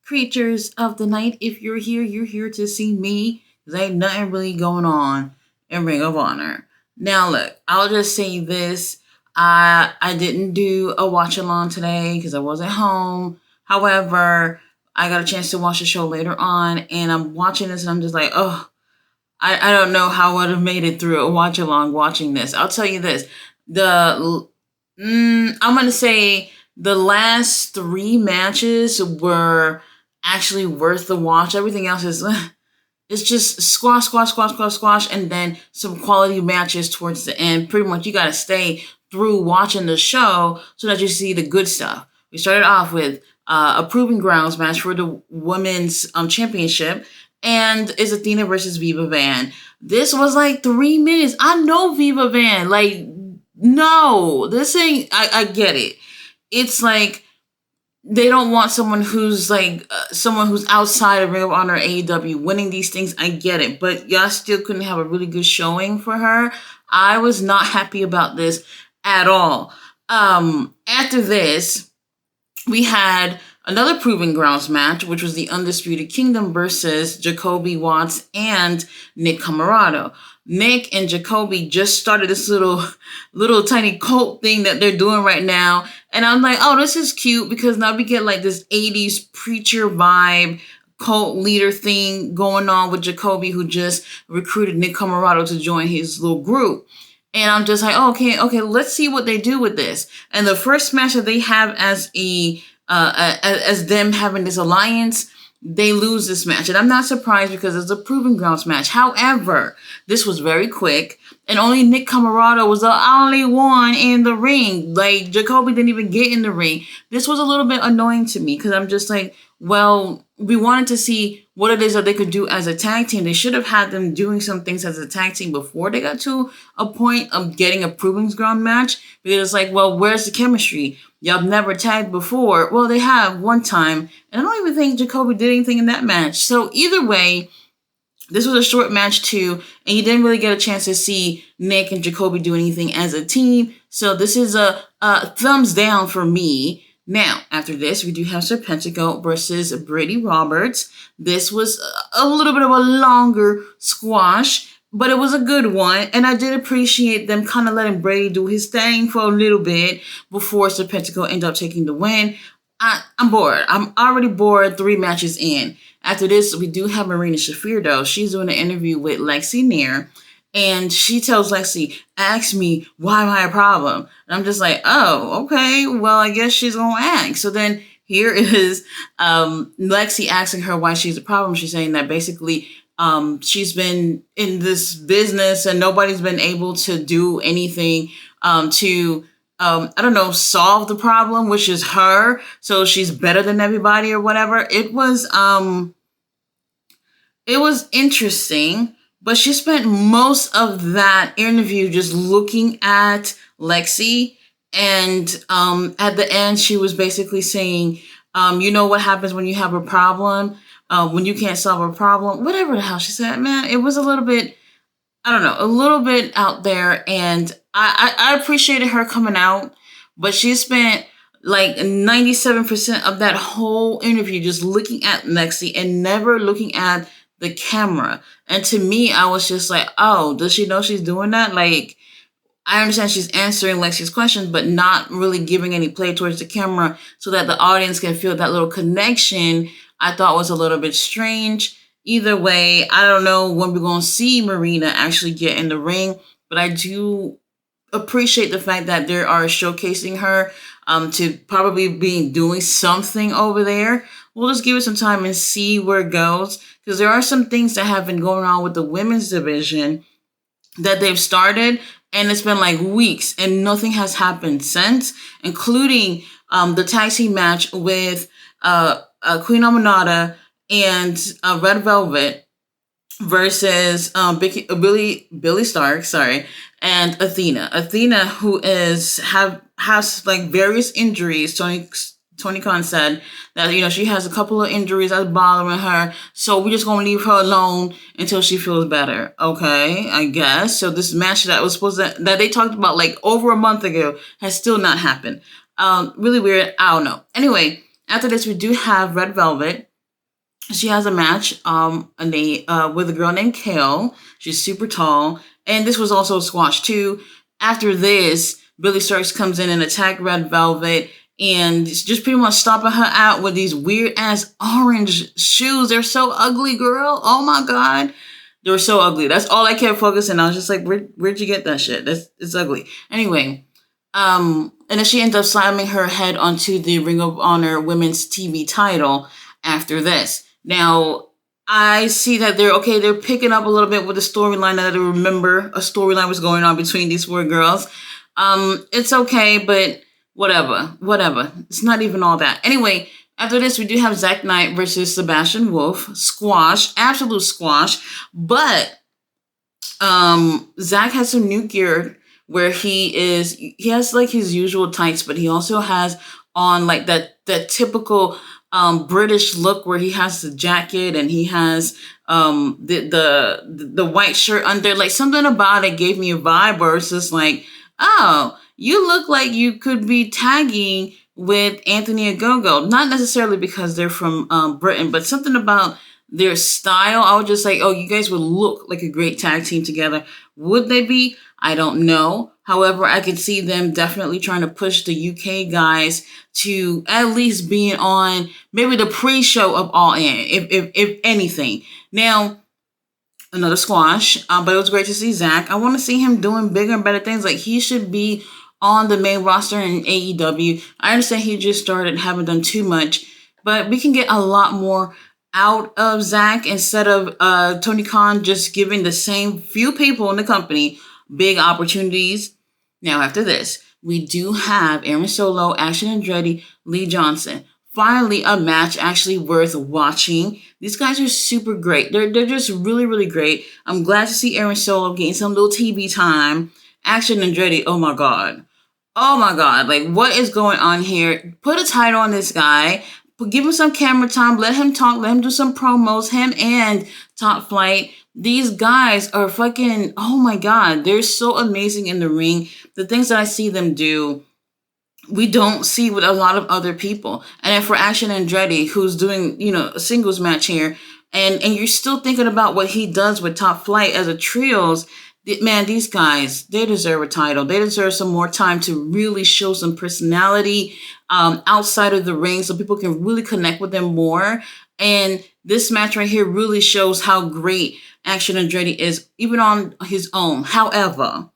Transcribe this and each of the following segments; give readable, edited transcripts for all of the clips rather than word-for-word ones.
creatures of the night. If you're here to see me. There ain't nothing really going on in Ring of Honor. Now, look, I'll just say this. I didn't do a watch along today because I wasn't home. However, I got a chance to watch the show later on, and I'm watching this, and I'm just like, oh, I don't know how I would have made it through a watch along watching this. I'll tell you this: I'm gonna say the last three matches were actually worth the watch. Everything else is it's just squash, squash, squash, squash, squash, and then some quality matches towards the end. Pretty much, you gotta stay through watching the show so that you see the good stuff. We started off with a proving grounds match for the women's championship, and it's Athena versus Viva Van. This was like 3 minutes. I know Viva Van. Like, no, this ain't. I get it. It's like they don't want someone who's like someone who's outside of Ring of Honor or AEW winning these things. I get it, but y'all still couldn't have a really good showing for her. I was not happy about this at all. After this, we had another Proving Grounds match, which was the Undisputed Kingdom versus Jacoby Watts and Nick Camarado. Nick and Jacoby just started this little tiny cult thing that they're doing right now. And I'm like, oh, this is cute because now we get like this 80s preacher vibe cult leader thing going on with Jacoby, who just recruited Nick Camarado to join his little group. And I'm just like, oh, okay, let's see what they do with this. And the first match that they have as as them having this alliance, they lose this match. And I'm not surprised because it's a Proving Grounds match. However, this was very quick, and only Nick Camarado was the only one in the ring. Like, Jacoby didn't even get in the ring. This was a little bit annoying to me because I'm just like, well, we wanted to see what it is that they could do as a tag team. They should have had them doing some things as a tag team before they got to a point of getting a Proving Ground match. Because it's like, well, where's the chemistry? Y'all never tagged before. Well, they have one time. And I don't even think Jacoby did anything in that match. So either way, this was a short match too. And you didn't really get a chance to see Nick and Jacoby do anything as a team. So this is a thumbs down for me. Now, after this, we do have Serpentico versus Brady Roberts. This was a little bit of a longer squash, but it was a good one. And I did appreciate them kind of letting Brady do his thing for a little bit before Serpentico ended up taking the win. I'm bored. I'm already bored 3 matches in. After this, we do have Marina Shafir, though. She's doing an interview with Lexi Nair. And she tells Lexi, ask me, why am I a problem? And I'm just like, oh, okay, well, I guess she's going to ask. So then here is Lexi asking her why she's a problem. She's saying that basically she's been in this business and nobody's been able to do anything to, I don't know, solve the problem, which is her. So she's better than everybody or whatever. It was interesting. But she spent most of that interview just looking at Lexi. And at the end, she was basically saying, you know what happens when you have a problem, when you can't solve a problem, whatever the hell she said, man. It was a little bit, I don't know, a little bit out there. And I appreciated her coming out. But she spent like 97% of that whole interview just looking at Lexi and never looking at the camera. And to me, I was just like, oh, does she know she's doing that? Like, I understand she's answering Lexi's questions, but not really giving any play towards the camera so that the audience can feel that little connection. I thought was a little bit strange. Either way, I don't know when we're going to see Marina actually get in the ring, but I do appreciate the fact that they are showcasing her to probably be doing something over there. We'll just give it some time and see where it goes, because there are some things that have been going on with the women's division that they've started, and it's been like weeks and nothing has happened since, including the tag team match with Queen Aminata and Red Velvet versus Billy Stark, and Athena. Athena, who has like various injuries. Tony Khan said that, you know, she has a couple of injuries that's bothering her, so we're just going to leave her alone until she feels better. Okay, I guess. So this match that was that they talked about like over a month ago has still not happened. Really weird. I don't know. Anyway, after this, we do have Red Velvet she has a match with a girl named Kale. She's super tall. And this was also a squash too. After this, Billy Starks comes in and attack Red Velvet and just pretty much stomping her out with these weird ass orange shoes. They're so ugly, girl. Oh my god. They were so ugly. That's all I kept focusing on. I was just like, where'd you get that shit? It's ugly. Anyway, and then she ends up slamming her head onto the Ring of Honor Women's TV title after this. Now, I see that they're picking up a little bit with the storyline that I remember a storyline was going on between these four girls. It's okay, but whatever. It's not even all that. Anyway, after this, we do have Zack Knight versus Sebastian Wolf. Squash, absolute squash. But Zack has some new gear where he has like his usual tights, but he also has on like that typical British look where he has the jacket and he has the white shirt under. Like something about it gave me a vibe where it's just like, oh, you look like you could be tagging with Anthony Ogogo. Not necessarily because they're from Britain, but something about their style. I was just like, oh, you guys would look like a great tag team together. Would they be? I don't know. However, I could see them definitely trying to push the UK guys to at least being on maybe the pre-show of All In, if anything. Now, another squash, but it was great to see Zack. I want to see him doing bigger and better things. Like he should be on the main roster in AEW. I understand he just started, haven't done too much, but we can get a lot more out of Zack instead of Tony Khan just giving the same few people in the company big opportunities. Now, after this, we do have Aaron Solo, Action Andretti, Lee Johnson. Finally, a match actually worth watching. These guys are super great. They're just really, really great. I'm glad to see Aaron Solo getting some little TV time. Action Andretti, oh my god. Oh my god, like what is going on here? Put a title on this guy. Give him some camera time. Let him talk. Let him do some promos. Him and Top Flight. These guys are fucking, oh my god. They're so amazing in the ring. The things that I see them do, we don't see with a lot of other people. And then for Action Andretti, who's doing, a singles match here, and you're still thinking about what he does with Top Flight as a trios, man, these guys, they deserve a title. They deserve some more time to really show some personality outside of the ring so people can really connect with them more. And this match right here really shows how great Action Andretti is, even on his own. However,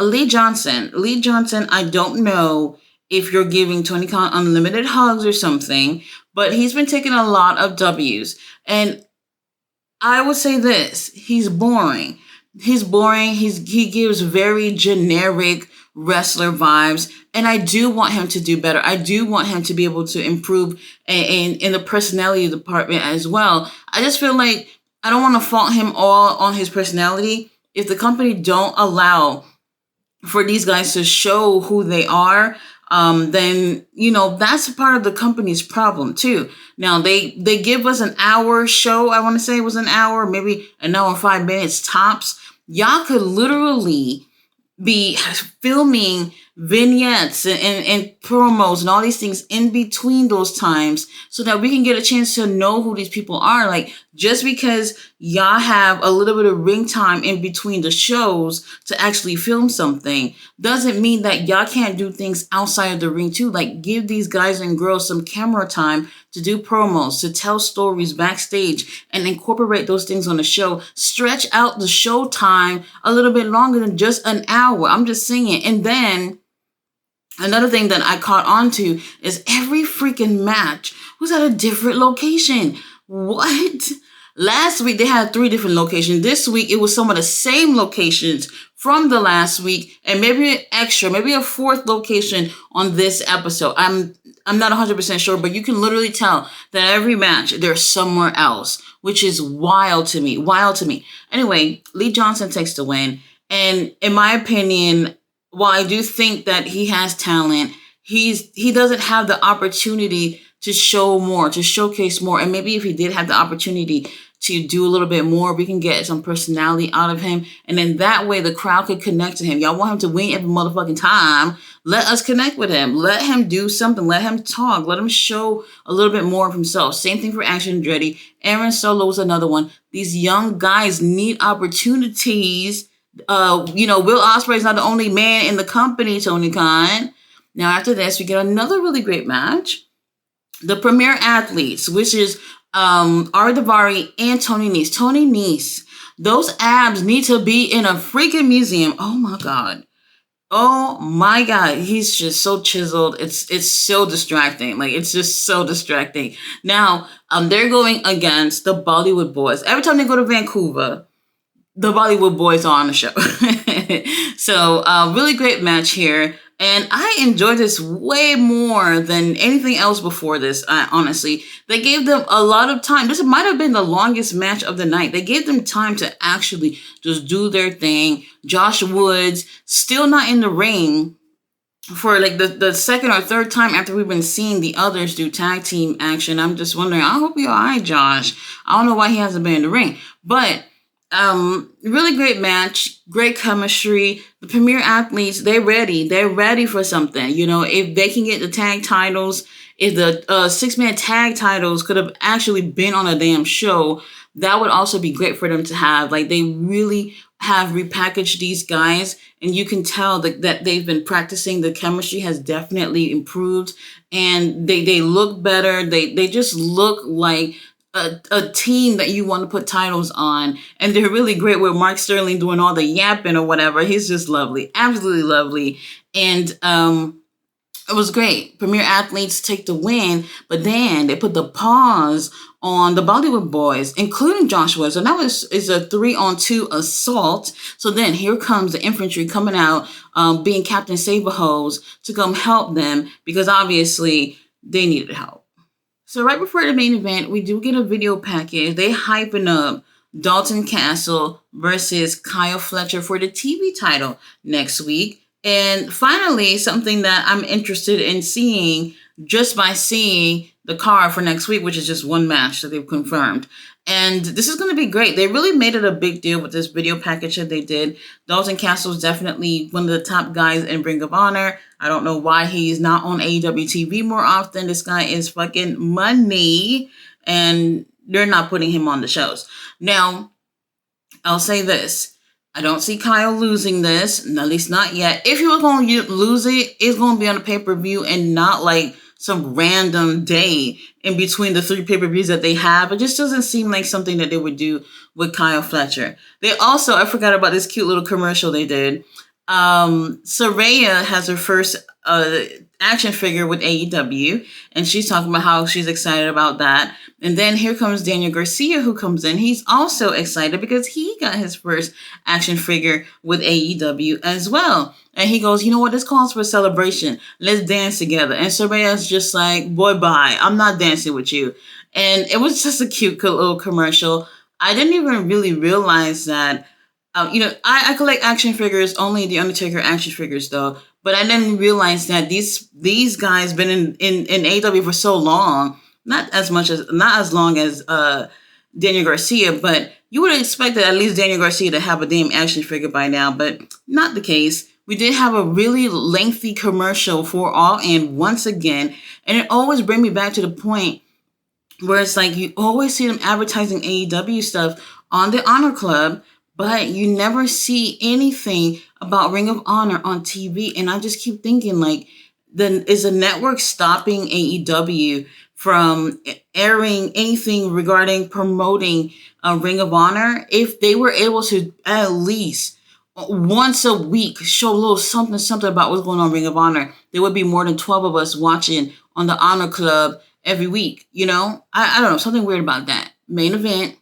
Lee Johnson, I don't know if you're giving Tony Khan unlimited hugs or something, but he's been taking a lot of W's. And I would say this, he's boring. He gives very generic wrestler vibes. And I do want him to do better. I do want him to be able to improve in the personality department as well. I just feel like I don't want to fault him all on his personality. If the company don't allow for these guys to show who they are, then, that's part of the company's problem too. Now, they give us an hour show. I want to say it was an hour, maybe an hour and 5 minutes tops. Y'all could literally be filming vignettes and promos and all these things in between those times so that we can get a chance to know who these people are. Like, just because y'all have a little bit of ring time in between the shows to actually film something doesn't mean that y'all can't do things outside of the ring too. Like, give these guys and girls some camera time to do promos, to tell stories backstage, and incorporate those things on the show. Stretch out the show time a little bit longer than just an hour. I'm just saying. And then another thing that I caught on to is every freaking match was at a different location. What? Last week, they had 3 different locations. This week, it was some of the same locations from the last week, and maybe an extra, maybe a 4th location on this episode. I'm not 100% sure, but you can literally tell that every match, they're somewhere else, which is wild to me. Anyway, Lee Johnson takes the win. And in my opinion, while I do think that he has talent, he doesn't have the opportunity to show more, to showcase more. And maybe if he did have the opportunity to do a little bit more, we can get some personality out of him. And then that way the crowd could connect to him. Y'all want him to win every motherfucking time. Let us connect with him. Let him do something. Let him talk. Let him show a little bit more of himself. Same thing for Action Andretti. Aaron Solo was another one. These young guys need opportunities. Will Ospreay is not the only man in the company, Tony Khan. Now, after this, we get another really great match. The Premier Athletes, which is Ari Daivari and Tony Nese. Tony Nese, those abs need to be in a freaking museum. Oh my God. Oh my God. He's just so chiseled. It's so distracting. Like, it's just so distracting. Now, they're going against the Bollywood Boys. Every time they go to Vancouver, the Bollywood Boys are on the show. So, really great match here. And I enjoyed this way more than anything else before this, honestly. They gave them a lot of time. This might have been the longest match of the night. They gave them time to actually just do their thing. Josh Woods, still not in the ring for like the second or third time after we've been seeing the others do tag team action. I'm just wondering, I hope you're all right, Josh. I don't know why he hasn't been in the ring. But really great match, great chemistry. The Premier Athletes, they're ready for something. If they can get the tag titles, if the 6-man tag titles could have actually been on a damn show, that would also be great for them to have. Like, they really have repackaged these guys, and you can tell that they've been practicing. The chemistry has definitely improved, and they look better. They just look like a team that you want to put titles on. And they're really great with Mark Sterling doing all the yapping or whatever. He's just lovely, absolutely lovely. And it was great. Premier Athletes take the win, but then they put the pause on the Bollywood Boys, including Joshua. So now it's a 3-on-2 assault. So then here comes the infantry coming out, being Captain Saberhose, to come help them, because obviously they needed help. So right before the main event, we do get a video package. They hyping up Dalton Castle versus Kyle Fletcher for the TV title next week. And finally, something that I'm interested in seeing just by seeing the card for next week, which is just one match that they've confirmed. And this is going to be great. They really made it a big deal with this video package that they did. Dalton Castle is definitely one of the top guys in Ring of Honor. I don't know why he's not on AEW TV more often. This guy is fucking money, and they're not putting him on the shows. Now, I'll say this. I don't see Kyle losing this, at least not yet. If he was going to lose it, it's going to be on a pay-per-view and not like some random day in between the 3 pay-per-views that they have. It just doesn't seem like something that they would do with Kyle Fletcher. They also, I forgot about this cute little commercial they did. Saraya has her first action figure with AEW, and she's talking about how she's excited about that. And then here comes Daniel Garcia, who comes in. He's also excited because he got his first action figure with AEW as well. And he goes, you know what, this calls for a celebration. Let's dance together. And Saraya's just like, boy, bye. I'm not dancing with you. And it was just a cute little commercial. I didn't even really realize that. I collect action figures, only the Undertaker action figures though. But I didn't realize that these guys been in AEW for so long. Not as long as Daniel Garcia, but you would have expected at least Daniel Garcia to have a damn action figure by now, but not the case. We did have a really lengthy commercial for All In once again, and it always brings me back to the point where it's like you always see them advertising AEW stuff on the Honor Club, but you never see anything about Ring of Honor on TV. And I just keep thinking, like, is the network stopping AEW from airing anything regarding promoting Ring of Honor? If they were able to at least once a week show a little something about what's going on in Ring of Honor, there would be more than 12 of us watching on the Honor Club every week. I don't know, something weird about that. Main event,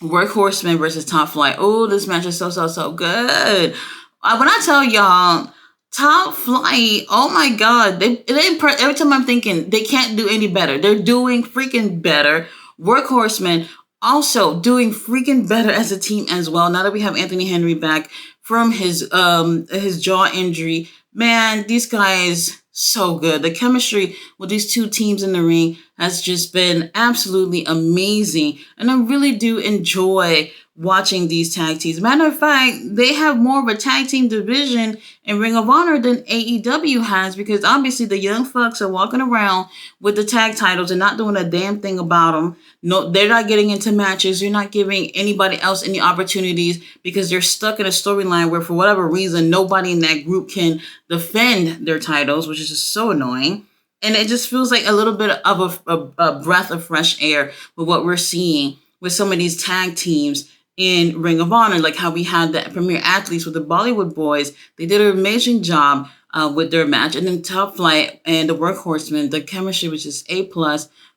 Workhorsemen versus Top Flight. Oh, this match is so good. When I tell y'all, Top Flight, oh my God, they every time I'm thinking they can't do any better. They're doing freaking better. Workhorsemen also doing freaking better as a team as well. Now that we have Anthony Henry back from his jaw injury, man, these guys so good. The chemistry with these two teams in the ring has just been absolutely amazing. And I really do enjoy watching these tag teams. Matter of fact, they have more of a tag team division in Ring of Honor than AEW has, because obviously the young fucks are walking around with the tag titles and not doing a damn thing about them. No, they're not getting into matches. You're not giving anybody else any opportunities because they're stuck in a storyline where, for whatever reason, nobody in that group can defend their titles, which is just so annoying. And it just feels like a little bit of a breath of fresh air with what we're seeing with some of these tag teams in Ring of Honor, like how we had the Premier Athletes with the Bollywood Boys. They did an amazing job with their match. And then Top Flight and the Workhorsemen, the chemistry was just A+.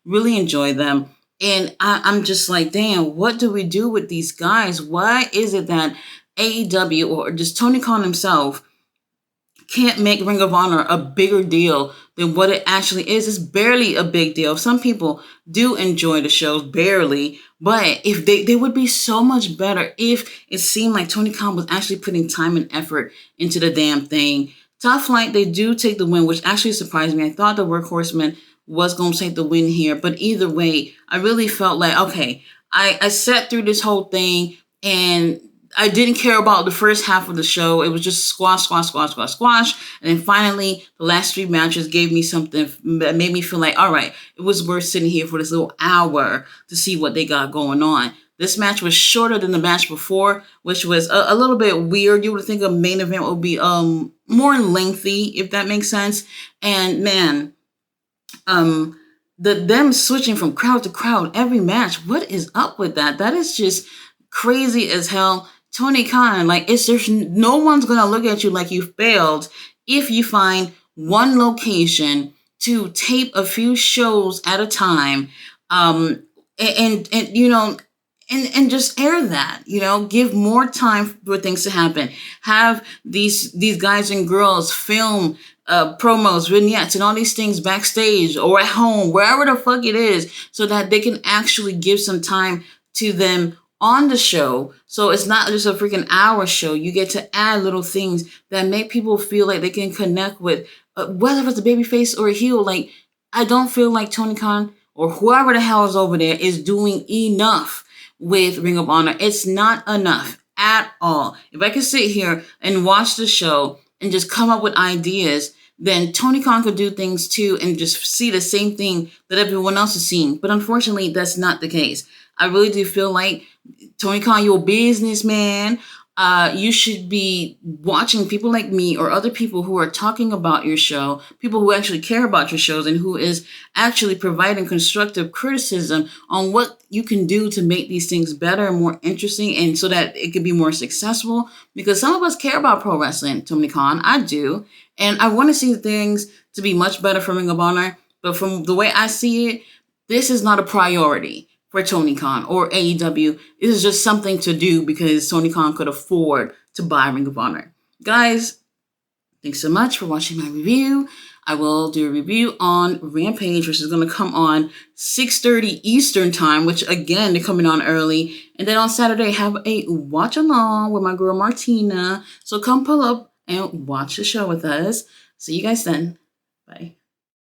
Really enjoyed them. And I'm just like, damn, what do we do with these guys? Why is it that AEW or just Tony Khan himself can't make Ring of Honor a bigger deal than what it actually is? It's barely a big deal. Some people do enjoy the shows, barely, but if they would be so much better if it seemed like Tony Khan was actually putting time and effort into the damn thing. Top Flight, they do take the win, which actually surprised me. I thought the Workhorsemen was going to take the win here, but either way, I really felt like, okay, I sat through this whole thing and I didn't care about the first half of the show. It was just squash, squash, squash, squash, squash. And then finally, the last 3 matches gave me something that made me feel like, all right, it was worth sitting here for this little hour to see what they got going on. This match was shorter than the match before, which was a little bit weird. You would think a main event would be more lengthy, if that makes sense. And man, them switching from crowd to crowd every match, what is up with that? That is just crazy as hell. Tony Khan, like, there's no one's gonna look at you like you failed if you find one location to tape a few shows at a time, and you know, and just air that, you know, give more time for things to happen. Have these guys and girls film promos, vignettes, and all these things backstage or at home, wherever the fuck it is, so that they can actually give some time to them on the show. So it's not just a freaking hour show. You get to add little things that make people feel like they can connect with, whether it's a babyface or a heel. Like, I don't feel like Tony Khan or whoever the hell is over there is doing enough with Ring of Honor. It's not enough at all. If I could sit here and watch the show and just come up with ideas, then Tony Khan could do things too and just see the same thing that everyone else is seeing. But unfortunately, that's not the case. I really do feel like, Tony Khan, you're a businessman. You should be watching people like me or other people who are talking about your show, people who actually care about your shows and who is actually providing constructive criticism on what you can do to make these things better and more interesting, and so that it could be more successful. Because some of us care about pro wrestling, Tony Khan. I do. And I want to see things to be much better for Ring of Honor. But from the way I see it, this is not a priority for Tony Khan or AEW. It is just something to do because Tony Khan could afford to buy Ring of Honor. Guys, thanks so much for watching my review. I will do a review on Rampage, which is going to come on 6:30 Eastern time, which again, they're coming on early. And then on Saturday, have a watch along with my girl Martina. So come pull up and watch the show with us. See you guys then. Bye.